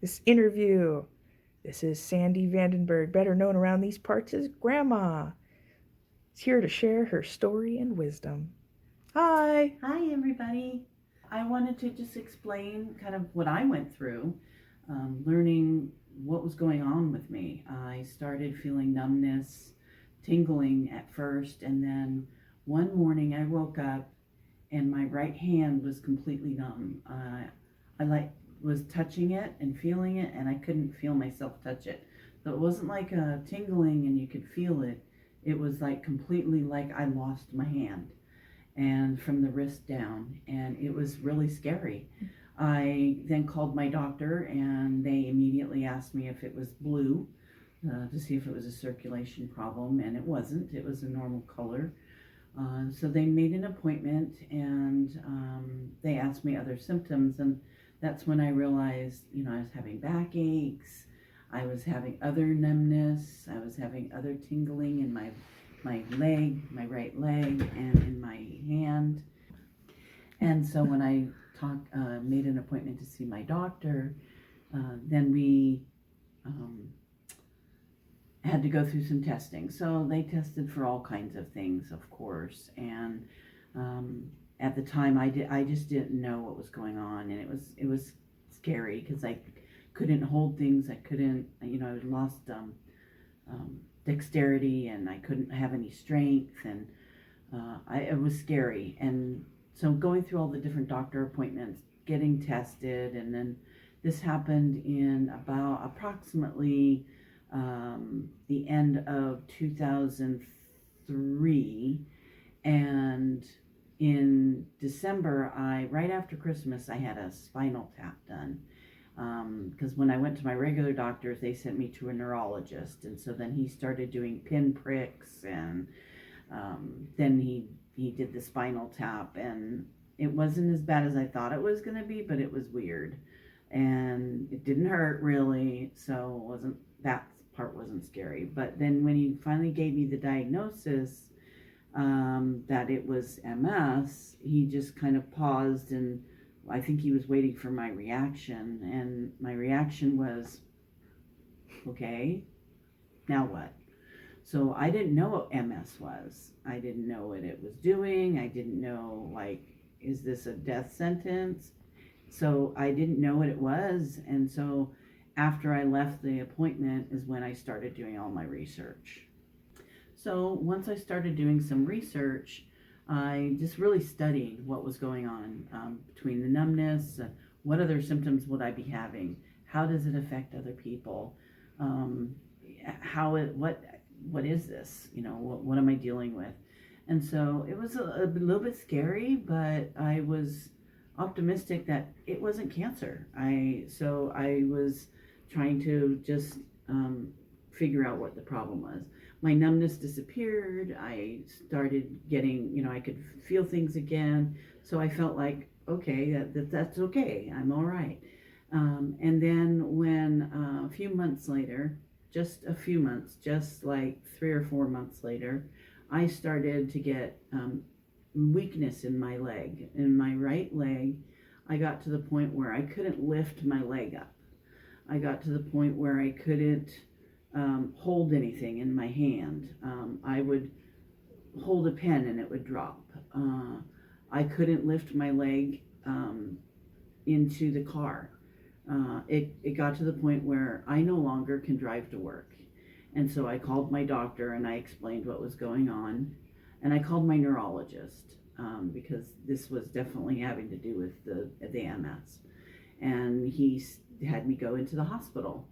this interview. This is Sandy Vandenberg, better known around these parts as Grandma. She's here to share her story and wisdom. Hi. Hi, everybody. I wanted to just explain kind of what I went through, learning what was going on with me. I started feeling numbness, tingling at first, and then one morning I woke up and my right hand was completely numb. I was touching it and feeling it, and I couldn't feel myself touch it. So it wasn't like a tingling and you could feel it. It was like completely like I lost my hand and from the wrist down, and it was really scary. I then called my doctor, and they immediately asked me if it was blue to see if it was a circulation problem, and it wasn't. It was a normal color. So they made an appointment, and they asked me other symptoms, and that's when I realized, I was having backaches, I was having other numbness, I was having other tingling in my leg, my right leg, and in my hand. And so when I made an appointment to see my doctor, then we had to go through some testing. So they tested for all kinds of things, of course. And at the time, I just didn't know what was going on, and it was scary because I couldn't hold things. I couldn't, I lost dexterity, and I couldn't have any strength, and it was scary. And so going through all the different doctor appointments, getting tested, and then this happened in about approximately the end of 2003, and in December, right after Christmas, I had a spinal tap done. Because when I went to my regular doctors, they sent me to a neurologist, and so then he started doing pin pricks, and then he did the spinal tap, and it wasn't as bad as I thought it was going to be, but it was weird, and it didn't hurt really, so that part wasn't scary. But then when he finally gave me the diagnosis that it was MS, he just kind of paused, and I think he was waiting for my reaction, and my reaction was, okay, now what? So I didn't know what MS was. I didn't know what it was doing. I didn't know, is this a death sentence? So I didn't know what it was. And so after I left the appointment is when I started doing all my research. So once I started doing some research, I just really studied what was going on between the numbness, what other symptoms would I be having, how does it affect other people, what is this, what am I dealing with? And so it was a little bit scary, but I was optimistic that it wasn't cancer. So I was trying to just figure out what the problem was. My numbness disappeared. I started getting, I could feel things again. So I felt like, okay, that's okay. I'm all right. And then when a few months later, just a few months, just like 3 or 4 months later, I started to get weakness in my leg. In my right leg, I got to the point where I couldn't lift my leg up. I got to the point where I couldn't hold anything in my hand. I would hold a pen and it would drop. I couldn't lift my leg into the car. It got to the point where I no longer can drive to work. And so I called my doctor and I explained what was going on. And I called my neurologist because this was definitely having to do with the MS. And he had me go into the hospital.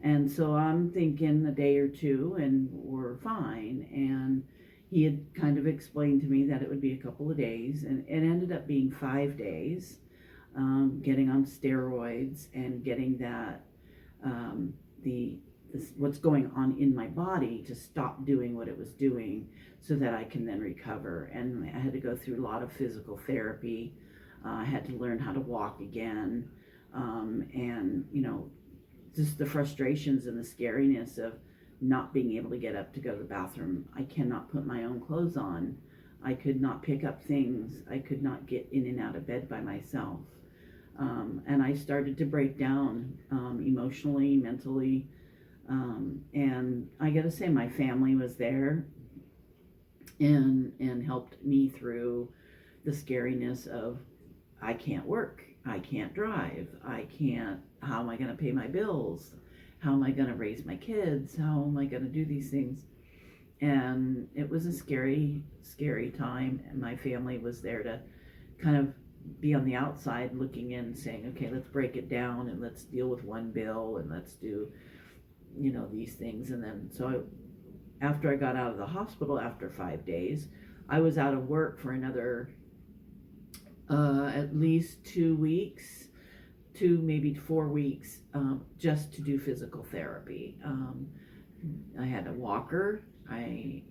And so I'm thinking a day or two and we're fine. And he had kind of explained to me that it would be a couple of days, and it ended up being 5 days, getting on steroids and getting that what's going on in my body to stop doing what it was doing so that I can then recover. And I had to go through a lot of physical therapy. I had to learn how to walk again. And just the frustrations and the scariness of not being able to get up to go to the bathroom. I cannot put my own clothes on. I could not pick up things. I could not get in and out of bed by myself. And I started to break down emotionally, mentally. And I got to say, my family was there and helped me through the scariness of I can't work, I can't drive, I can't. How am I going to pay my bills? How am I going to raise my kids? How am I going to do these things? And it was a scary, scary time. And my family was there to kind of be on the outside looking in, saying, okay, let's break it down and let's deal with one bill and let's do, these things. And then, so after I got out of the hospital after 5 days, I was out of work for another at least 2 weeks, 2 maybe 4 weeks, just to do physical therapy. I had a walker. I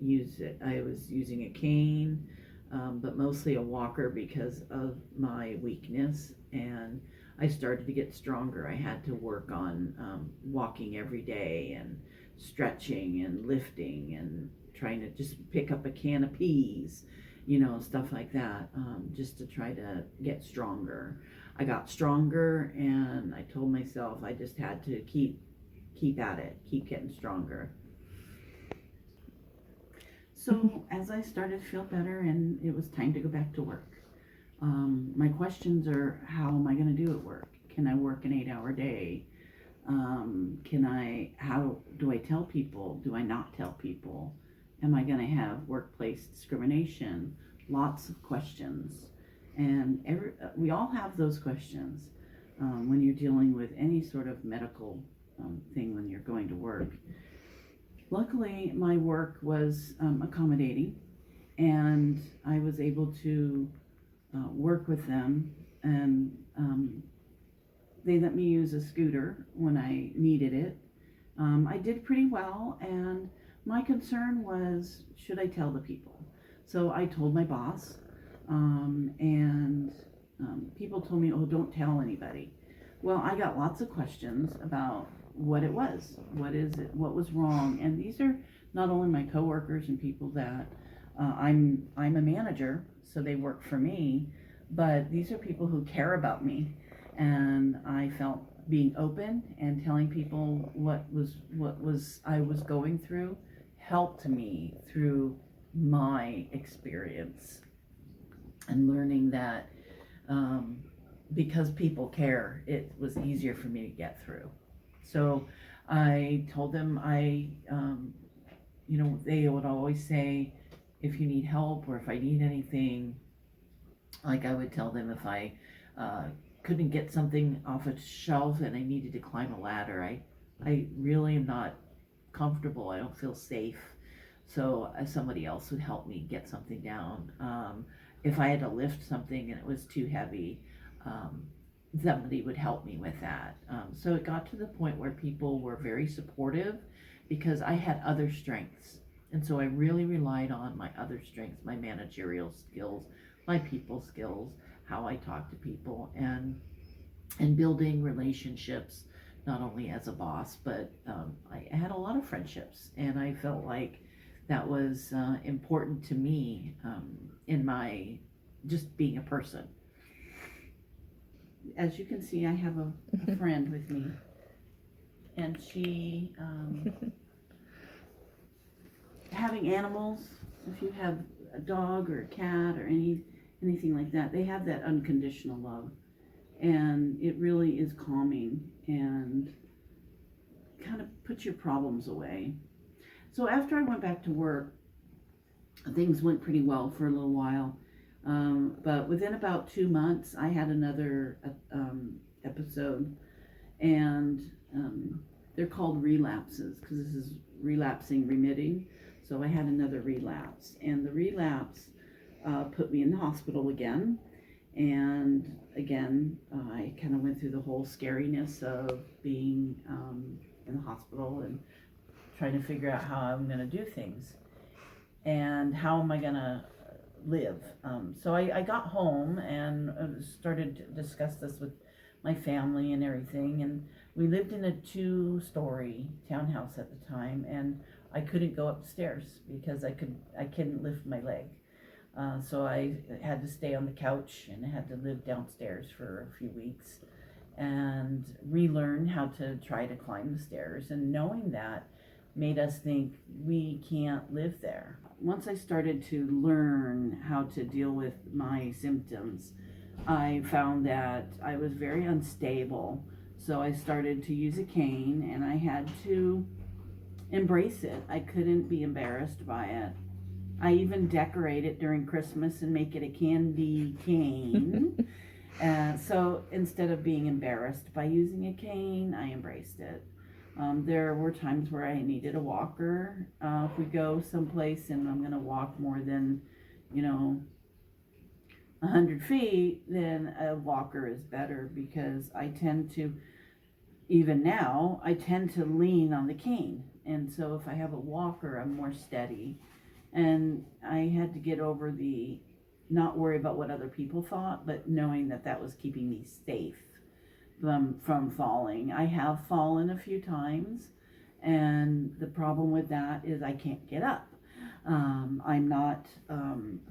was using a cane, but mostly a walker because of my weakness. And I started to get stronger. I had to work on walking every day and stretching and lifting and trying to just pick up a can of peas, stuff like that, just to try to get stronger. I got stronger, and I told myself I just had to keep at it, keep getting stronger. So as I started to feel better and it was time to go back to work, my questions are, how am I going to do at work? Can I work an 8-hour day? How do I tell people? Do I not tell people? Am I going to have workplace discrimination? Lots of questions. And we all have those questions when you're dealing with any sort of medical thing when you're going to work. Luckily, my work was accommodating, and I was able to work with them, and they let me use a scooter when I needed it. I did pretty well, and my concern was, should I tell the people? So I told my boss, and people told me, oh, don't tell anybody. Well, I got lots of questions about what it was. What is it? What was wrong? And these are not only my coworkers and people that I'm a manager, so they work for me, but these are people who care about me. And I felt being open and telling people what I was going through helped me through my experience and learning that because people care, it was easier for me to get through. So I told them they would always say, if you need help or if I need anything, like I would tell them if I couldn't get something off a shelf and I needed to climb a ladder, I really am not comfortable. I don't feel safe. So somebody else would help me get something down. If I had to lift something and it was too heavy, somebody would help me with that. So it got to the point where people were very supportive because I had other strengths. And so I really relied on my other strengths, my managerial skills, my people skills, how I talk to people, and building relationships, not only as a boss, but I had a lot of friendships, and I felt like that was important to me in my just being a person. As you can see, I have a friend with me, and she having animals. If you have a dog or a cat or anything like that, they have that unconditional love, and it really is calming and kind of puts your problems away. So after I went back to work, things went pretty well for a little while. But within about 2 months, I had another episode, and they're called relapses because this is relapsing, remitting. So I had another relapse, and the relapse put me in the hospital again. And again, I kind of went through the whole scariness of being in the hospital and trying to figure out how I'm going to do things and how am I going to live. So I got home and started to discuss this with my family and everything. And we lived in a 2-story townhouse at the time, and I couldn't go upstairs because I couldn't lift my leg. So I had to stay on the couch and I had to live downstairs for a few weeks and relearn how to try to climb the stairs. And knowing that made us think we can't live there. Once I started to learn how to deal with my symptoms, I found that I was very unstable. So I started to use a cane and I had to embrace it. I couldn't be embarrassed by it. I even decorate it during Christmas and make it a candy cane. So instead of being embarrassed by using a cane, I embraced it. There were times where I needed a walker. If we go someplace and I'm going to walk more than, you know, 100 feet, then a walker is better because I tend to, even now, I tend to lean on the cane. And so if I have a walker, I'm more steady. And I had to get over the not worry about what other people thought, but knowing that that was keeping me safe from falling. I have fallen a few times, and the problem with that is I can't get up. I'm not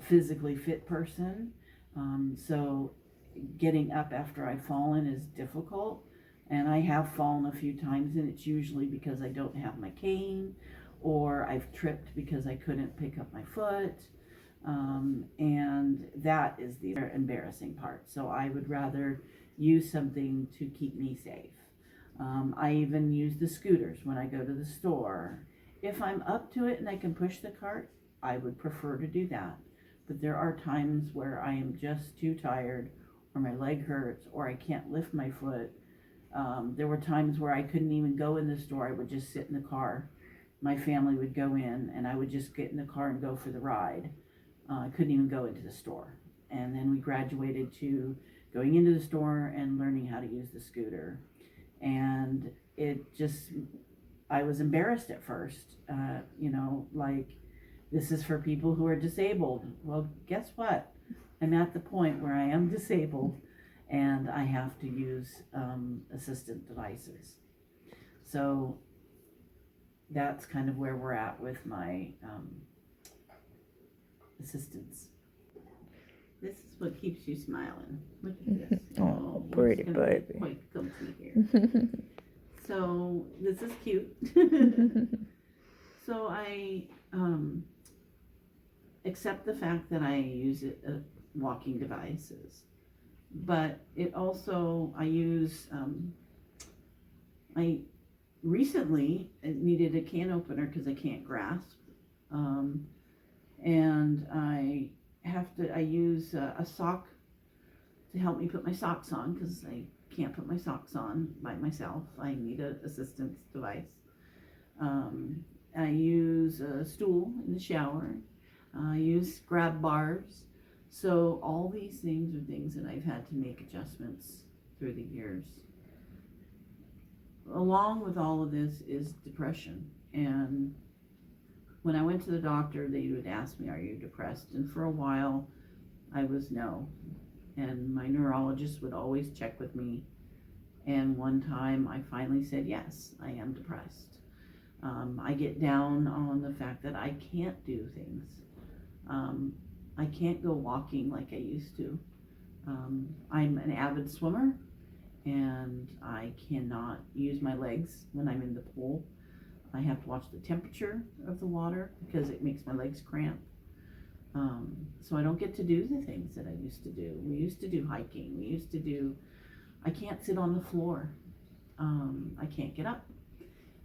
physically fit person, so getting up after I've fallen is difficult. And I have fallen a few times, and it's usually because I don't have my cane, or I've tripped because I couldn't pick up my foot. And that is the embarrassing part. So I would rather use something to keep me safe. I even use the scooters when I go to the store. If I'm up to it and I can push the cart, I would prefer to do that. But there are times where I am just too tired, or my leg hurts, or I can't lift my foot. There were times where I couldn't even go in the store. I would just sit in the car. My family would go in and I would just get in the car and go for the ride. I couldn't even go into the store. And then we graduated to going into the store and learning how to use the scooter. And it just, I was embarrassed at first, like, this is for people who are disabled. Well, guess what? I'm at the point where I am disabled and I have to use assistant devices. So that's kind of where we're at with my assistance. This is what keeps you smiling. Look at this. Oh, pretty baby. Quite comfy here. So this is cute. So I accept the fact that I use walking devices, but it also I recently needed a can opener because I can't grasp, and I use a sock to help me put my socks on because I can't put my socks on by myself. I need an assistance device. I use a stool in the shower. I use grab bars. So all these things are things that I've had to make adjustments through the years. Along with all of this is depression. And when I went to the doctor, they would ask me, are you depressed? And for a while, I was no. And my neurologist would always check with me. And one time I finally said, yes, I am depressed. I get down on the fact that I can't do things. I can't go walking like I used to. I'm an avid swimmer, and I cannot use my legs when I'm in the pool. I have to watch the temperature of the water because it makes my legs cramp. So I don't get to do the things that I used to do. We used to do hiking. I can't sit on the floor. I can't get up.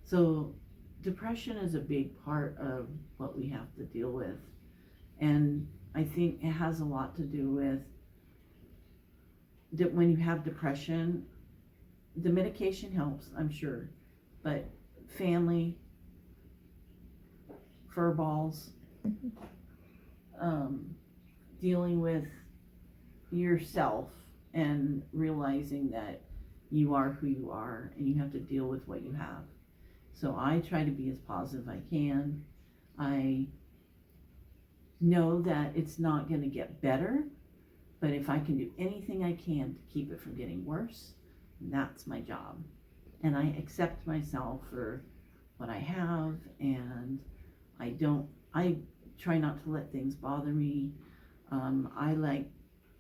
So depression is a big part of what we have to deal with. And I think it has a lot to do with that when you have depression, the medication helps, I'm sure, but family, fur balls, dealing with yourself and realizing that you are who you are and you have to deal with what you have. So I try to be as positive as I can. I know that it's not going to get better, but if I can do anything I can to keep it from getting worse, that's my job. And I accept myself for what I have, and I try not to let things bother me. I like,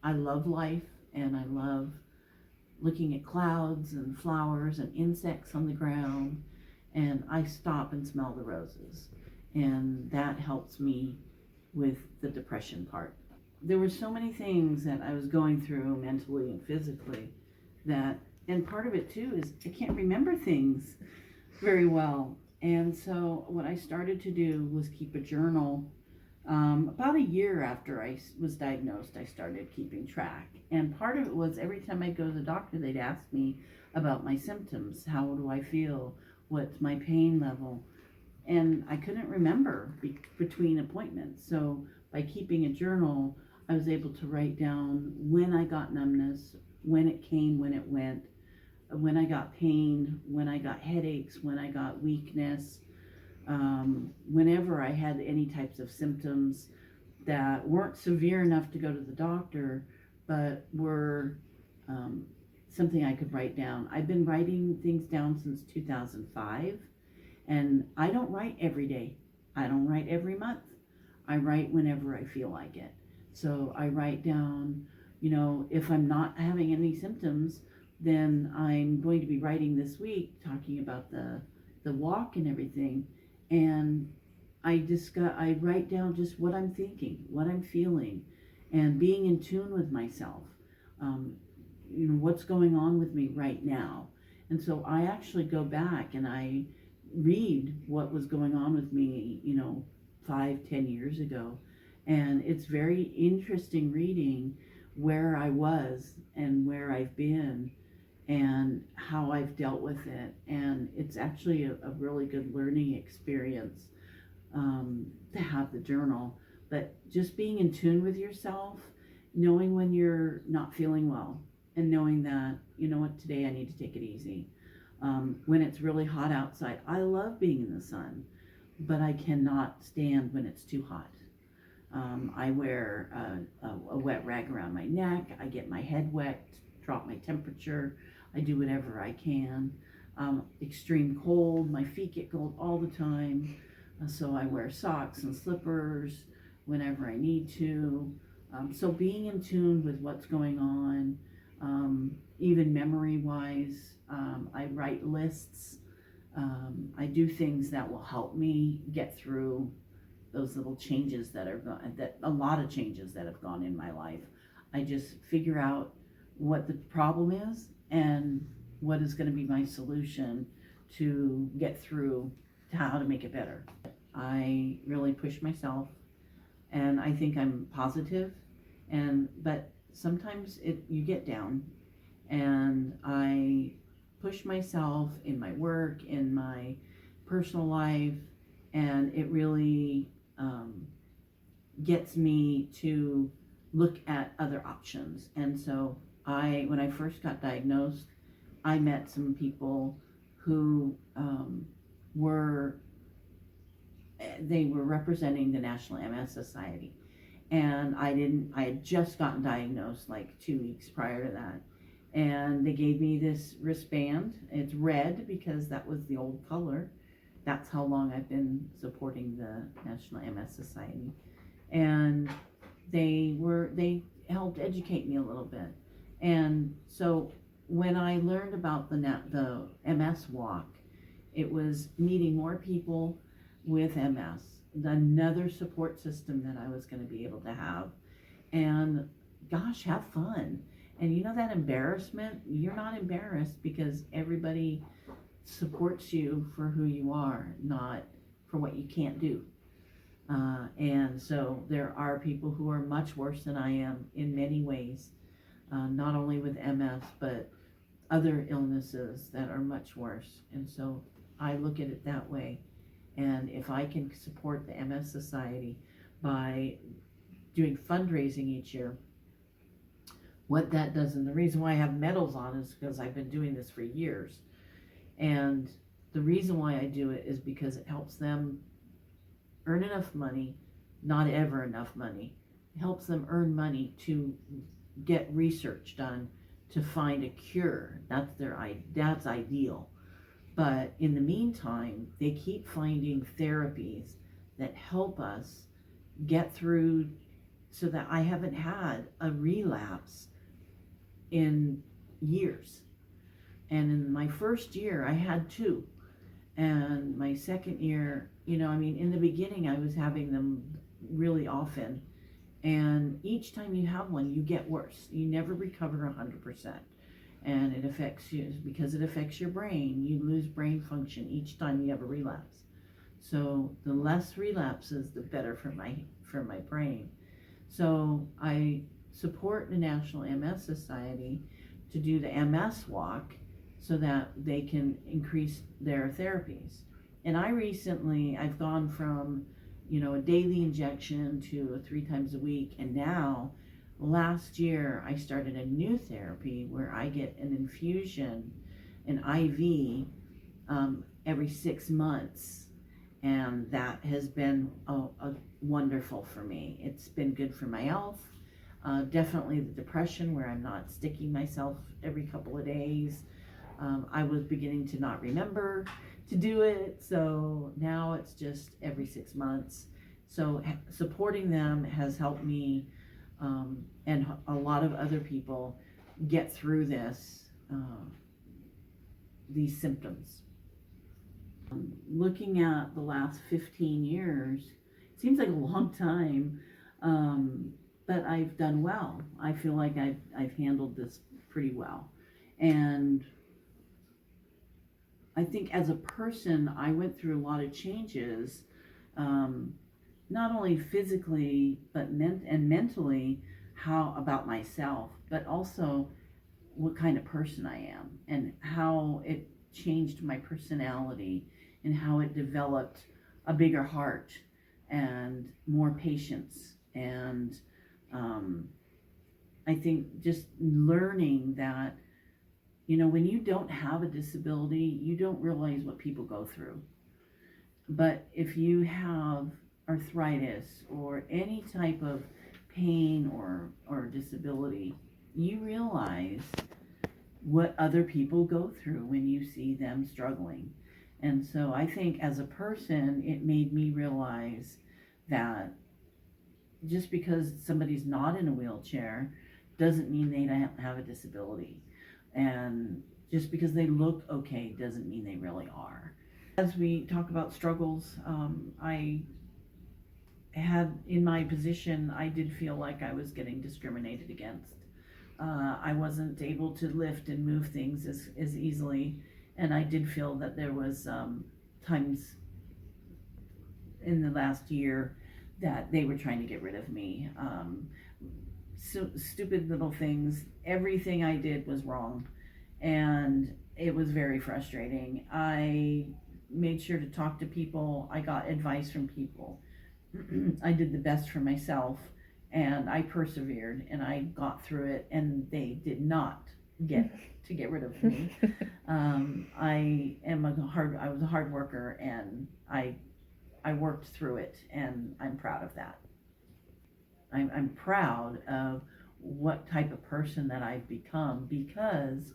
I love life, and I love looking at clouds and flowers and insects on the ground, and I stop and smell the roses, and that helps me with the depression part. There were so many things that I was going through mentally and physically that, and part of it too is I can't remember things very well. And so what I started to do was keep a journal. About a year after I was diagnosed, I started keeping track. And part of it was every time I go to the doctor, they'd ask me about my symptoms. How do I feel? What's my pain level? And I couldn't remember between appointments. So by keeping a journal, I was able to write down when I got numbness, when it came, when it went, when I got pain, when I got headaches, when I got weakness, whenever I had any types of symptoms that weren't severe enough to go to the doctor, but were something I could write down. I've been writing things down since 2005, and I don't write every day. I don't write every month. I write whenever I feel like it. So I write down, if I'm not having any symptoms, then I'm going to be writing this week talking about the walk and everything. And I write down just what I'm thinking, what I'm feeling, and being in tune with myself. Um, what's going on with me right now. And so I actually go back and I read what was going on with me, 5, 10 years ago. And it's very interesting reading where I was and where I've been and how I've dealt with it. And it's actually a really good learning experience to have the journal. But just being in tune with yourself, knowing when you're not feeling well, and knowing that, today I need to take it easy. When it's really hot outside, I love being in the sun, but I cannot stand when it's too hot. I wear a wet rag around my neck. I get my head wet, drop my temperature. I do whatever I can. Extreme cold, my feet get cold all the time. So I wear socks and slippers whenever I need to. So being in tune with what's going on, even memory-wise, I write lists. I do things that will help me get through those little changes that a lot of changes that have gone in my life. I just figure out what the problem is and what is going to be my solution to get through to how to make it better. I really push myself, and I think I'm positive, but sometimes you get down, and I push myself in my work, in my personal life, and it really gets me to look at other options. And so when I first got diagnosed, I met some people who were representing the National MS Society. And I had just gotten diagnosed like 2 weeks prior to that. And they gave me this wristband. It's red because that was the old color. That's how long I've been supporting the National MS Society. And they helped educate me a little bit. And so when I learned about the MS walk, it was meeting more people with MS, another support system that I was going to be able to have. And gosh, have fun. And that embarrassment, you're not embarrassed because everybody supports you for who you are, not for what you can't do. And so there are people who are much worse than I am in many ways, not only with MS, but other illnesses that are much worse. And so I look at it that way. And if I can support the MS Society by doing fundraising each year, what that does, and the reason why I have medals on is because I've been doing this for years. And the reason why I do it is because it helps them earn enough money, not ever enough money. It helps them earn money to get research done to find a cure. That's ideal. But in the meantime, they keep finding therapies that help us get through so that I haven't had a relapse in years. And in my first year, I had two. And my second year, I mean, in the beginning, I was having them really often. And each time you have one, you get worse. You never recover 100%. And it affects you because it affects your brain. You lose brain function each time you have a relapse. So the less relapses, the better for my brain. So I support the National MS Society to do the MS walk so that they can increase their therapies. And I've gone from, a daily injection to a 3 times a week. And now, last year, I started a new therapy where I get an infusion, an IV, every 6 months. And that has been a wonderful for me. It's been good for my health. Definitely the depression where I'm not sticking myself every couple of days. I was beginning to not remember to do it, so now it's just every 6 months. So supporting them has helped me, and a lot of other people get through these symptoms. Looking at the last 15 years, it seems like a long time, but I've done well. I feel like I've handled this pretty well. And I think as a person, I went through a lot of changes, not only physically, but mentally, how about myself, but also what kind of person I am and how it changed my personality and how it developed a bigger heart and more patience. And I think just learning that, when you don't have a disability, you don't realize what people go through. But if you have arthritis or any type of pain or disability, you realize what other people go through when you see them struggling. And so I think as a person, it made me realize that just because somebody's not in a wheelchair doesn't mean they don't have a disability. And just because they look okay doesn't mean they really are. As we talk about struggles, I had in my position, I did feel like I was getting discriminated against. I wasn't able to lift and move things as easily, and I did feel that there was times in the last year that they were trying to get rid of me. So stupid little things. Everything I did was wrong, and it was very frustrating. I made sure to talk to people. I got advice from people. I did the best for myself, and I persevered, and I got through it, and they did not get rid of me. I was a hard worker, and I worked through it, and I'm proud of that. I'm proud of what type of person that I've become because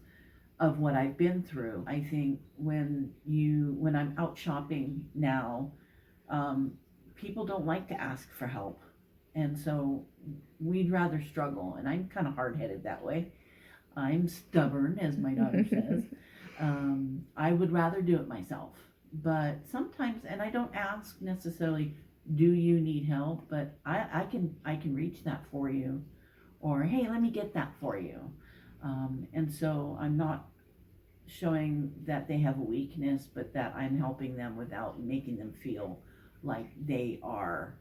of what I've been through. I think when I'm out shopping now, people don't like to ask for help, and so we'd rather struggle. And I'm kind of hard-headed that way. I'm stubborn, as my daughter says. I would rather do it myself, but sometimes, and I don't ask necessarily, do you need help? But I can reach that for you, or hey, let me get that for you. And so I'm not showing that they have a weakness, but that I'm helping them without making them feel like they are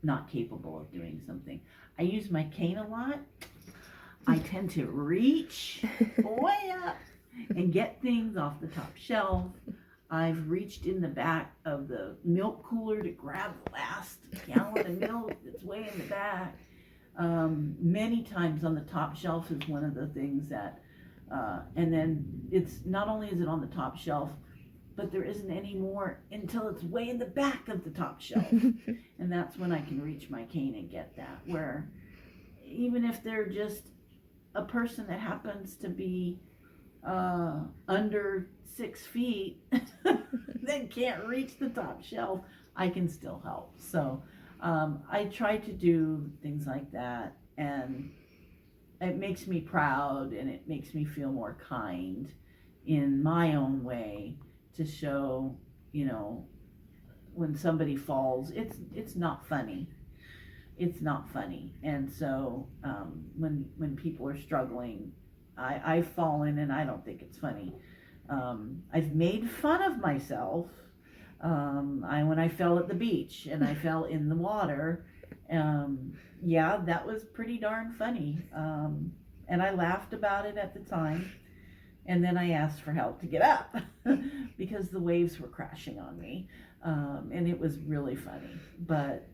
not capable of doing something. I use my cane a lot. I tend to reach way up and get things off the top shelf. I've reached in the back of the milk cooler to grab the last gallon of milk that's way in the back. Many times on the top shelf is one of the things that, and then it's not only is it on the top shelf, but there isn't any more until it's way in the back of the top shelf. And that's when I can reach my cane and get that, where even if they're just a person that happens to be under 6 feet that can't reach the top shelf, I can still help. So I try to do things like that, and it makes me proud and it makes me feel more kind in my own way to show, you know, when somebody falls, it's not funny. It's not funny. And so when people are struggling, I've fallen and I don't think it's funny. I've made fun of myself. When I fell at the beach and I fell in the water, yeah, that was pretty darn funny. And I laughed about it at the time. And then I asked for help to get up because the waves were crashing on me. And it was really funny. But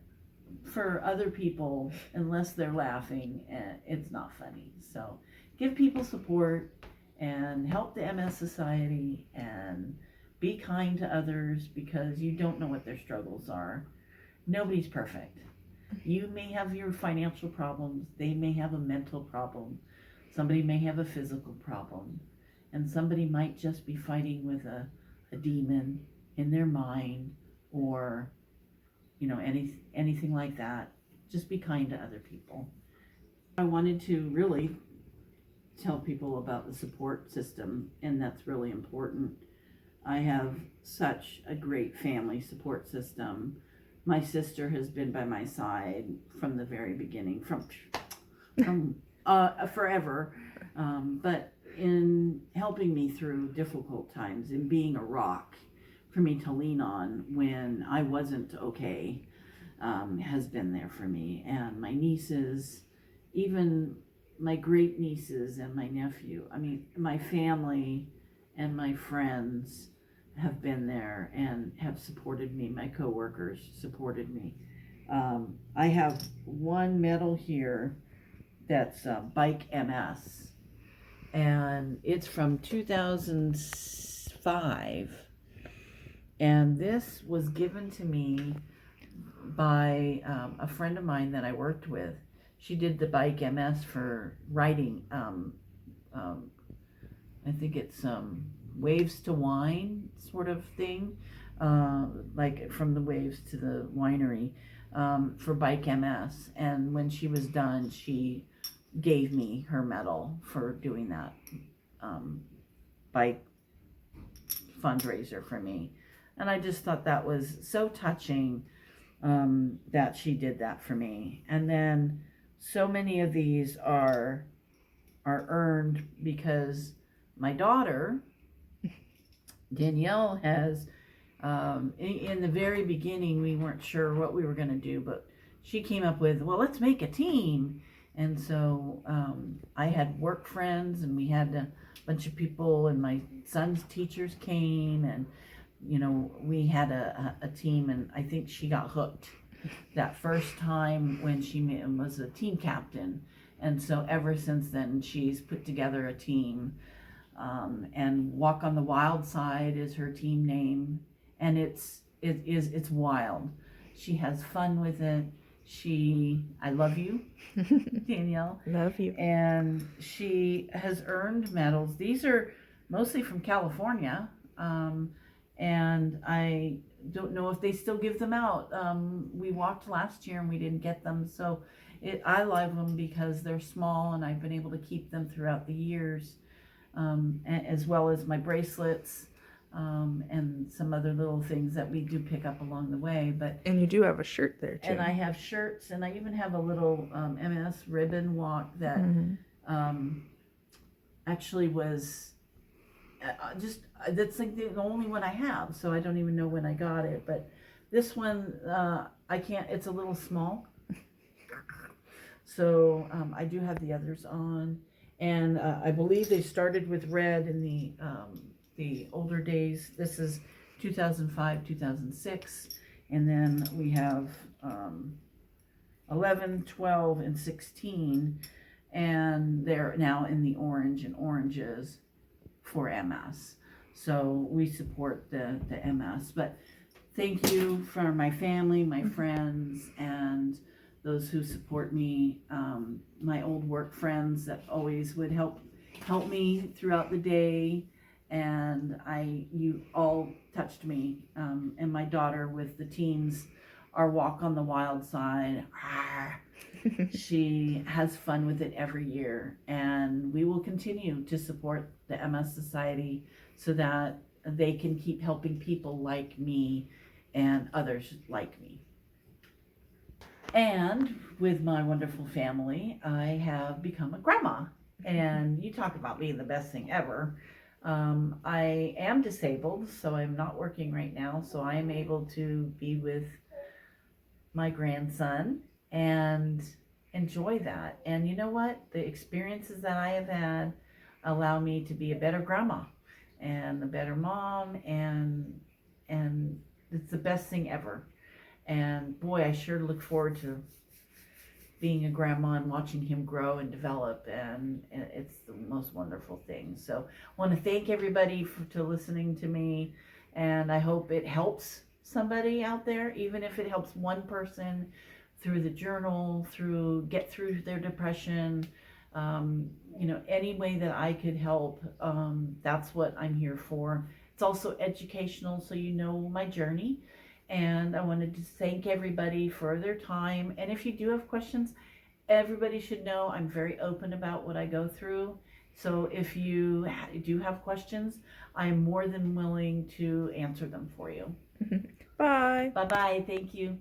for other people, unless they're laughing, it's not funny. So give people support and help the MS Society and be kind to others because you don't know what their struggles are. Nobody's perfect. You may have your financial problems, they may have a mental problem, somebody may have a physical problem, and somebody might just be fighting with a demon in their mind or anything like that. Just be kind to other people. I wanted to really tell people about the support system, and that's really important. I have such a great family support system. My sister has been by my side from the very beginning, from forever, but in helping me through difficult times and being a rock for me to lean on when I wasn't okay, has been there for me. And my nieces, even my great nieces and my nephew, I mean, my family and my friends have been there and have supported me. My coworkers supported me. I have one medal here that's Bike MS, and it's from 2005. And this was given to me by a friend of mine that I worked with. She did the Bike MS for writing. I think it's waves to wine sort of thing, like from the waves to the winery, for Bike MS. And when she was done, she gave me her medal for doing that bike fundraiser for me. And I just thought that was so touching, that she did that for me. And then so many of these are earned because my daughter Danielle has, in the very beginning, we weren't sure what we were going to do, but she came up with, well, let's make a team. And so I had work friends, and we had a bunch of people, and my son's teachers came, and we had a team, and I think she got hooked that first time when she was a team captain. And so ever since then, she's put together a team. And Walk on the Wild Side is her team name, and it's wild. She has fun with it. I love you, Danielle. Love you. And she has earned medals. These are mostly from California, and I don't know if they still give them out. We walked last year and we didn't get them, so I love them because they're small, and I've been able to keep them throughout the years. As well as my bracelets, and some other little things that we do pick up along the way. And you do have a shirt there too. And I have shirts, and I even have a little MS ribbon walk that actually was that's like the only one I have, so I don't even know when I got it. But this one, I can't. It's a little small, so I do have the others on. And I believe they started with red in the older days. This is 2005, 2006. And then we have 11, 12, and 16. And they're now in the orange and oranges for MS. So we support the MS. But thank you for my family, my friends, and those who support me, my old work friends that always would help me throughout the day, and you all touched me, and my daughter with the teens our walk on the wild side. She has fun with it every year, and we will continue to support the MS Society so that they can keep helping people like me and others like me. And with my wonderful family, I have become a grandma. And you talk about being the best thing ever. I am disabled, so I'm not working right now. So I am able to be with my grandson and enjoy that. And you know what? The experiences that I have had allow me to be a better grandma and a better mom, and it's the best thing ever. And boy, I sure look forward to being a grandma and watching him grow and develop, and it's the most wonderful thing. So I want to thank everybody to listening to me, and I hope it helps somebody out there, even if it helps one person through the journal, through get through their depression. Any way that I could help, that's what I'm here for. It's also educational, so you know my journey. And I wanted to thank everybody for their time. And if you do have questions, everybody should know I'm very open about what I go through. So if you do have questions, I'm more than willing to answer them for you. Bye. Bye bye. Thank you.